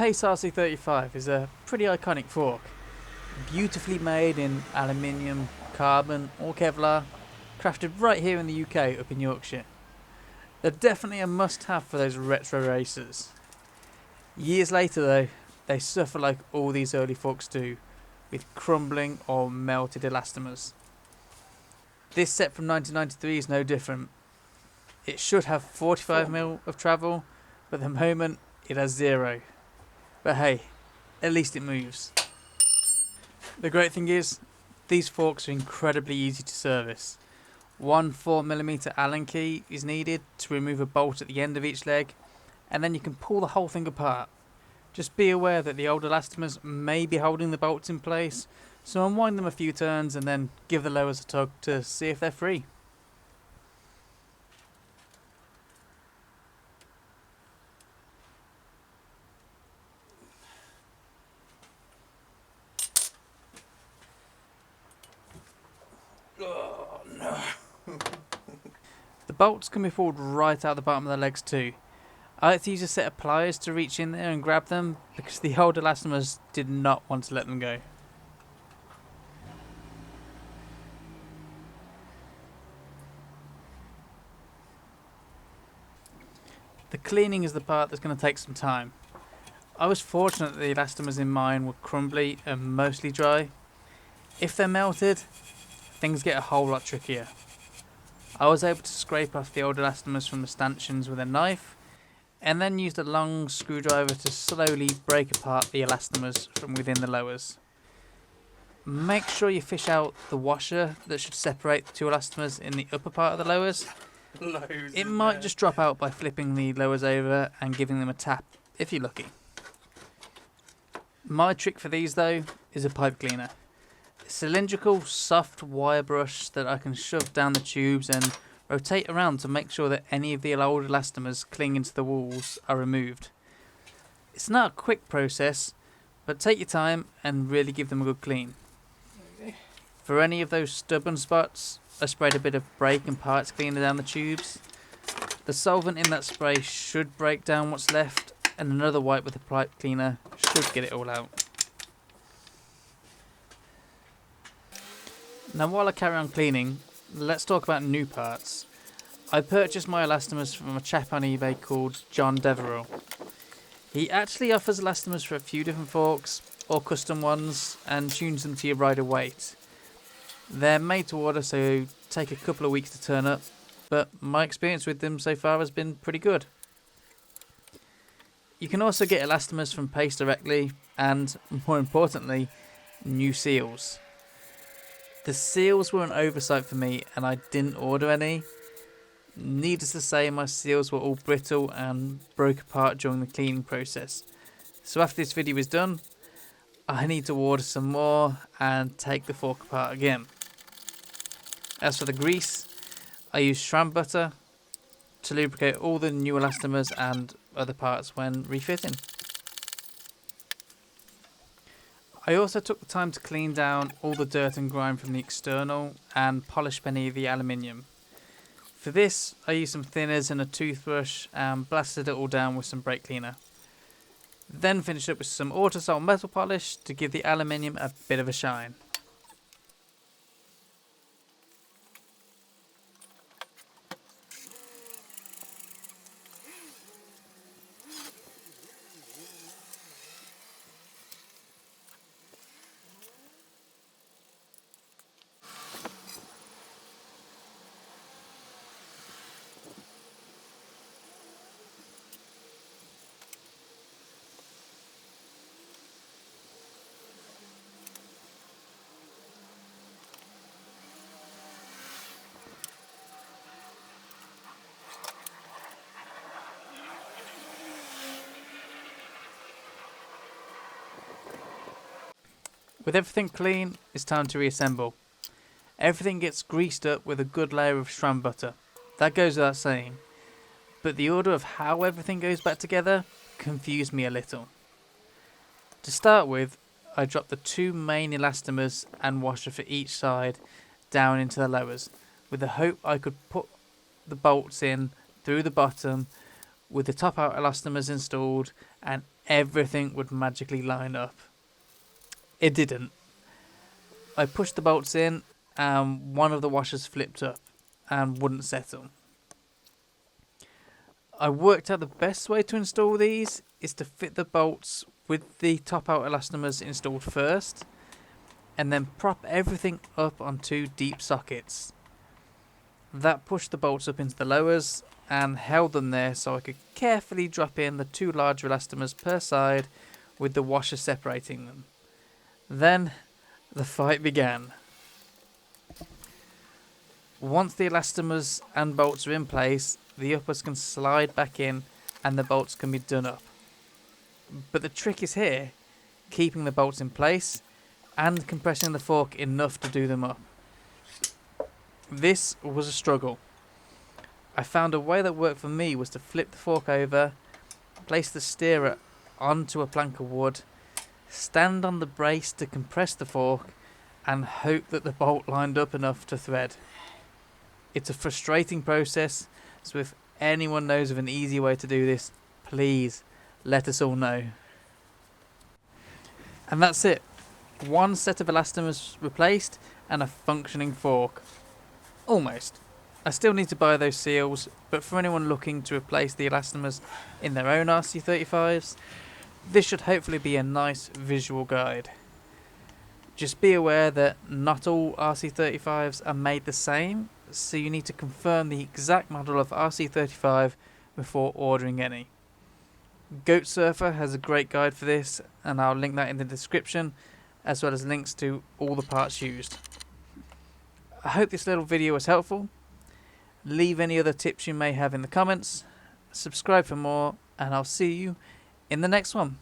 Pace RC35 is a pretty iconic fork, beautifully made in aluminium, carbon or Kevlar, crafted right here in the UK up in Yorkshire. They're definitely a must-have for those retro racers. Years later though, they suffer like all these early forks do, with crumbling or melted elastomers. This set from 1993 is no different. It should have 45mm of travel, but at the moment it has 0. But hey, at least it moves. The great thing is, these forks are incredibly easy to service. One 4mm Allen key is needed to remove a bolt at the end of each leg, and then you can pull the whole thing apart. Just be aware that the old elastomers may be holding the bolts in place, so unwind them a few turns and then give the lowers a tug to see if they're free. Oh no. The bolts can be pulled right out the bottom of the legs too. I like to use a set of pliers to reach in there and grab them because the old elastomers did not want to let them go. The cleaning is the part that's going to take some time. I was fortunate that the elastomers in mine were crumbly and mostly dry. If they're melted, things get a whole lot trickier. I was able to scrape off the old elastomers from the stanchions with a knife, and then used a long screwdriver to slowly break apart the elastomers from within the lowers. Make sure you fish out the washer that should separate the two elastomers in the upper part of the lowers. It might just drop out by flipping the lowers over and giving them a tap if you're lucky. My trick for these though is a pipe cleaner. A cylindrical soft wire brush that I can shove down the tubes and rotate around to make sure that any of the old elastomers clinging to the walls are removed. It's not a quick process, but take your time and really give them a good clean. Okay. For any of those stubborn spots, I sprayed a bit of brake and parts cleaner down the tubes. The solvent in that spray should break down what's left, and another wipe with the pipe cleaner should get it all out. Now while I carry on cleaning, let's talk about new parts. I purchased my elastomers from a chap on eBay called John Deverell. He actually offers elastomers for a few different forks, or custom ones, and tunes them to your rider weight. They're made to order, so take a couple of weeks to turn up, but my experience with them so far has been pretty good. You can also get elastomers from Pace directly, and more importantly, new seals. The seals were an oversight for me and I didn't order any. Needless to say, my seals were all brittle and broke apart during the cleaning process. So after this video is done, I need to order some more and take the fork apart again. As for the grease, I use SRAM butter to lubricate all the new elastomers and other parts when refitting. I also took the time to clean down all the dirt and grime from the external and polish any of the aluminium. For this, I used some thinners and a toothbrush and blasted it all down with some brake cleaner. Then finished up with some Autosol metal polish to give the aluminium a bit of a shine. With everything clean, it's time to reassemble. Everything gets greased up with a good layer of SRAM butter. That goes without saying. But the order of how everything goes back together confused me a little. To start with, I dropped the two main elastomers and washer for each side down into the lowers, with the hope I could put the bolts in through the bottom with the top out elastomers installed and everything would magically line up. It didn't. I pushed the bolts in and one of the washers flipped up and wouldn't settle. I worked out the best way to install these is to fit the bolts with the top out elastomers installed first, and then prop everything up on 2 deep sockets. That pushed the bolts up into the lowers and held them there so I could carefully drop in the 2 large elastomers per side with the washer separating them. Then the fight began. Once the elastomers and bolts are in place, the uppers can slide back in and the bolts can be done up. But the trick is here, keeping the bolts in place and compressing the fork enough to do them up. This was a struggle. I found a way that worked for me was to flip the fork over, place the steerer onto a plank of wood, stand on the brace to compress the fork, and hope that the bolt lined up enough to thread. It's a frustrating process, so if anyone knows of an easy way to do this, please let us all know. And that's it. 1 set of elastomers replaced and a functioning fork. Almost. I still need to buy those seals, but for anyone looking to replace the elastomers in their own RC35s, this should hopefully be a nice visual guide. Just be aware that not all RC35s are made the same, so you need to confirm the exact model of RC35 before ordering any. Goat Surfer has a great guide for this, and I'll link that in the description, as well as links to all the parts used. I hope this little video was helpful. Leave any other tips you may have in the comments, subscribe for more, and I'll see you in the next one.